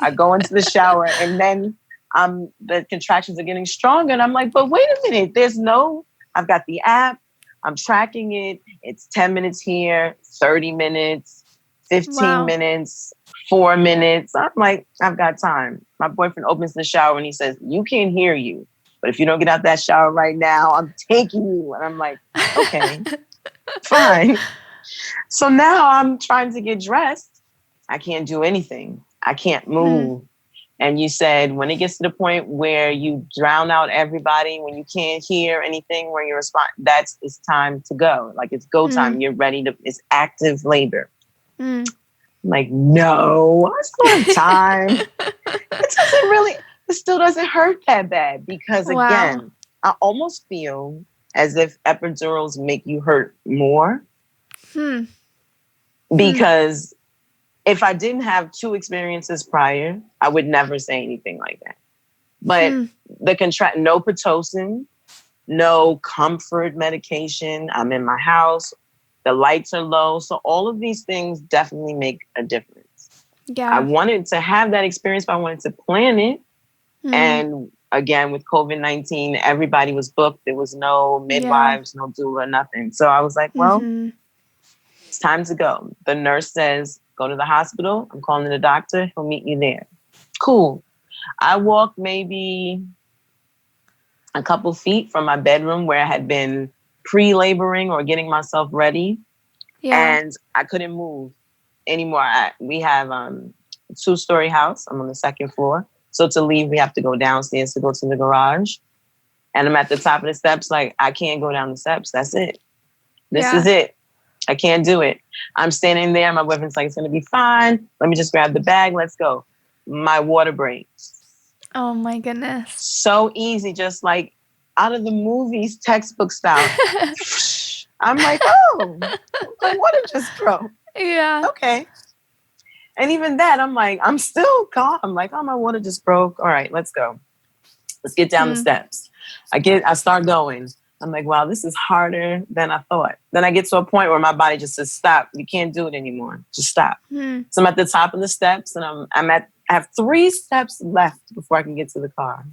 I go into the shower and then the contractions are getting stronger. And I'm like, but wait a minute, I've got the app. I'm tracking it. It's 10 minutes here, 30 minutes, 15 minutes, 4 minutes. I'm like, I've got time. My boyfriend opens the shower and he says, you can't hear you. But if you don't get out that shower right now, I'm taking you. And I'm like, okay, fine. So now I'm trying to get dressed. I can't do anything. I can't move. And you said when it gets to the point where you drown out everybody, when you can't hear anything, where you respond, it's time to go. Like it's go time. You're ready it's active labor. I'm like, no, I still have time. It still doesn't hurt that bad because again, I almost feel as if epidurals make you hurt more. Because if I didn't have 2 experiences prior, I would never say anything like that. But no Pitocin, no comfort medication. I'm in my house. The lights are low. So all of these things definitely make a difference. Yeah. I wanted to have that experience, but I wanted to plan it. And again, with COVID-19, everybody was booked. There was no midwives, no doula, nothing. So I was like, well, it's time to go. The nurse says, go to the hospital. I'm calling the doctor. He'll meet you there. Cool. I walked maybe a couple feet from my bedroom where I had been pre-laboring or getting myself ready. Yeah. And I couldn't move anymore. We have a 2-story house. I'm on the 2nd floor. So to leave, we have to go downstairs to go to the garage. And I'm at the top of the steps. Like, I can't go down the steps. That's it. This is it. I can't do it. I'm standing there. My boyfriend's like, it's going to be fine. Let me just grab the bag. Let's go. My water breaks. Oh, my goodness. So easy. Just like out of the movies, textbook style. I'm like, oh, my water just broke. Yeah. Okay. And even that, I'm like, I'm still calm. I'm like, oh, my water just broke. All right, let's go. Let's get down the steps. I start going. I'm like, wow, this is harder than I thought. Then I get to a point where my body just says, stop. You can't do it anymore. Just stop. So I'm at the top of the steps and I have 3 steps left before I can get to the car.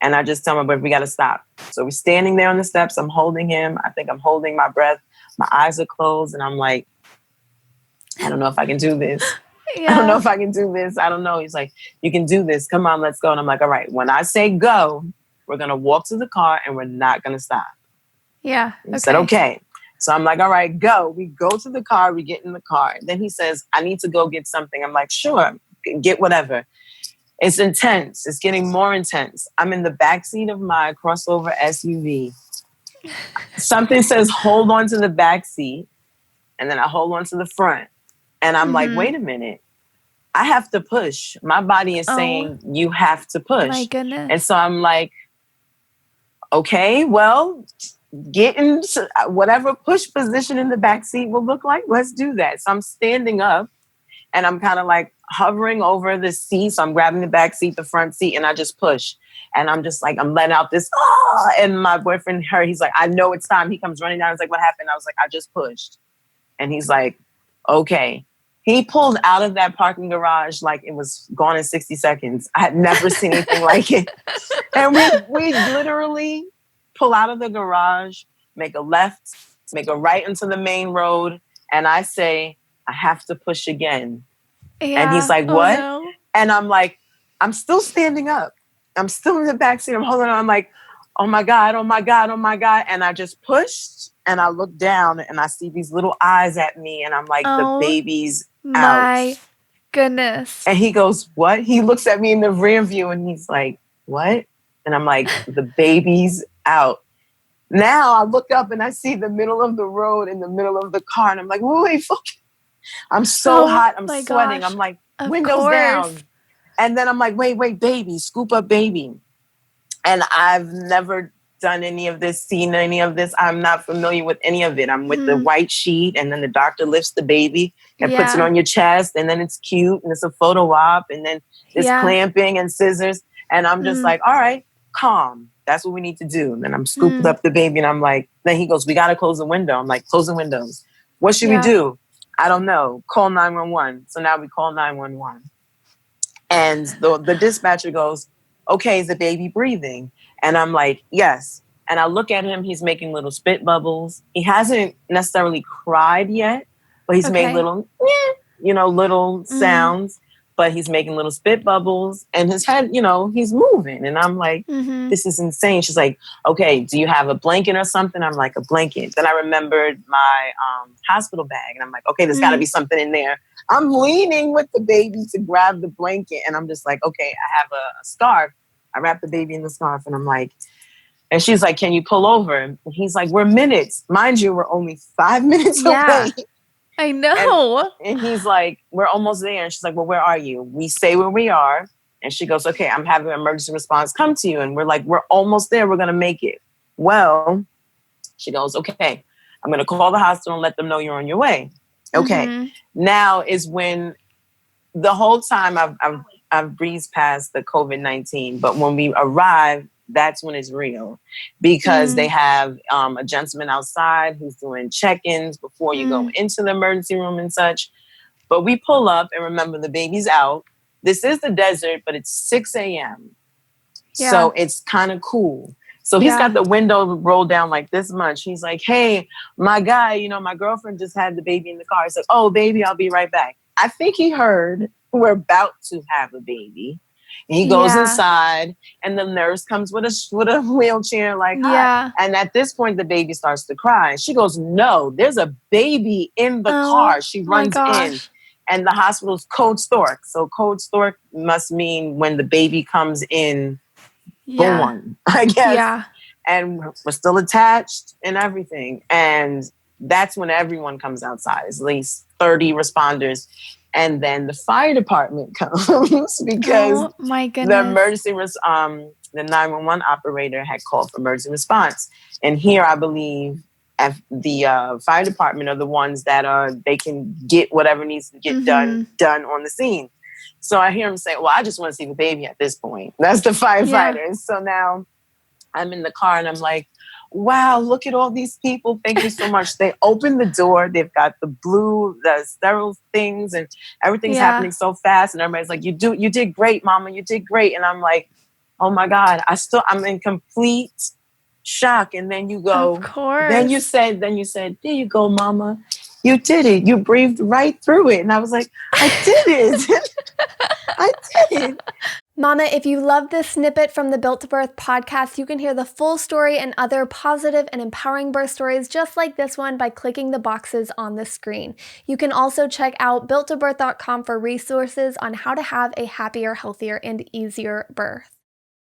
And I just tell my boyfriend, we got to stop. So we're standing there on the steps. I'm holding him. I think I'm holding my breath. My eyes are closed. And I'm like, I don't know if I can do this. I don't know if I can do this. I don't know. He's like, you can do this. Come on, let's go. And I'm like, all right, when I say go, we're going to walk to the car and we're not going to stop. Yeah. He said, okay. So I'm like, all right, go. We go to the car. We get in the car. Then he says, I need to go get something. I'm like, sure, get whatever. It's intense. It's getting more intense. I'm in the backseat of my crossover SUV. Something says, hold on to the backseat. And then I hold on to the front. And I'm like, wait a minute. I have to push. My body is saying you have to push. My goodness. And so I'm like, okay, well, get into whatever push position in the backseat will look like. Let's do that. So I'm standing up and I'm kind of like hovering over the seat. So I'm grabbing the back seat, the front seat, and I just push. And I'm just like, I'm letting out this, and my boyfriend, he's like, I know it's time. He comes running down. He's like, what happened? I was like, I just pushed. And he's like, okay. He pulled out of that parking garage like it was gone in 60 seconds. I had never seen anything like it. And we literally pull out of the garage, make a left, make a right into the main road. And I say, I have to push again. Yeah. And he's like, what? Oh, no. And I'm like, I'm still standing up. I'm still in the backseat. I'm holding on. I'm like, oh my God, oh my God, oh my God. And I just pushed and I look down and I see these little eyes at me. And I'm like, the baby's out. My goodness. And he goes, what? He looks at me in the rear view and he's like, what? And I'm like, the baby's out. Now I look up and I see the middle of the road in the middle of the car. And I'm like, wait, fuck. I'm so hot. I'm sweating. Gosh. I'm like, windows down. And then I'm like, wait, baby, scoop up baby. And I've never done any of this, seen any of this. I'm not familiar with any of it. I'm with the white sheet and then the doctor lifts the baby and puts it on your chest. And then it's cute and it's a photo op. And then there's clamping and scissors. And I'm just like, all right, calm. That's what we need to do. And then I'm scooped up the baby and I'm like, then he goes, we got to close the window. I'm like, close the windows. What should we do? I don't know. Call 911. So now we call 911. And the dispatcher goes, okay, is the baby breathing? And I'm like, yes. And I look at him, he's making little spit bubbles. He hasn't necessarily cried yet, but he's made Okay. little, little sounds, but he's making little spit bubbles and his head, he's moving. And I'm like, this is insane. She's like, okay, do you have a blanket or something? I'm like, a blanket. Then I remembered my hospital bag and I'm like, okay, there's gotta be something in there. I'm leaning with the baby to grab the blanket and I'm just like, okay, I have a scarf. I wrap the baby in the scarf and I'm like, and she's like, can you pull over? And he's like, we're minutes. Mind you, we're only 5 minutes away. I know. And he's like, we're almost there. And she's like, well, where are you? We stay where we are. And she goes, okay, I'm having an emergency response come to you. And we're like, we're almost there. We're going to make it. Well, she goes, okay, I'm going to call the hospital and let them know you're on your way. Okay. Now is when the whole time I've breezed past the COVID-19, but when we arrive, that's when it's real because they have a gentleman outside who's doing check-ins before you go into the emergency room and such. But we pull up and remember the baby's out. This is the desert, but it's 6 a.m. Yeah. So it's kind of cool. So he's got the window rolled down like this much. He's like, hey, my guy, my girlfriend just had the baby in the car. He's like, oh, baby, I'll be right back. I think he heard we're about to have a baby. And he goes inside and the nurse comes with a wheelchair like, hi. And at this point, the baby starts to cry. She goes, no, there's a baby in the car. She runs in and the hospital's Code Stork. So Code Stork must mean when the baby comes in born, I guess. Yeah. And we're still attached and everything. And that's when everyone comes outside, at least 30 responders. And then the fire department comes because the emergency the 911 operator had called for emergency response. And here, I believe, the fire department are the ones that they can get whatever needs to get done on the scene. So I hear him say, well, I just want to see the baby at this point. That's the firefighters. So now I'm in the car and I'm like, wow, look at all these people. Thank you so much. They open the door. They've got the sterile things and everything's happening so fast. And everybody's like, you did great, mama. You did great. And I'm like, oh my God, I'm in complete shock. And then you go, of course. then you said, there you go, mama. You did it. You breathed right through it. And I was like, I did it. I did it. Mama, if you love this snippet from the Built to Birth podcast, you can hear the full story and other positive and empowering birth stories just like this one by clicking the boxes on the screen. You can also check out builttobirth.com for resources on how to have a happier, healthier, and easier birth.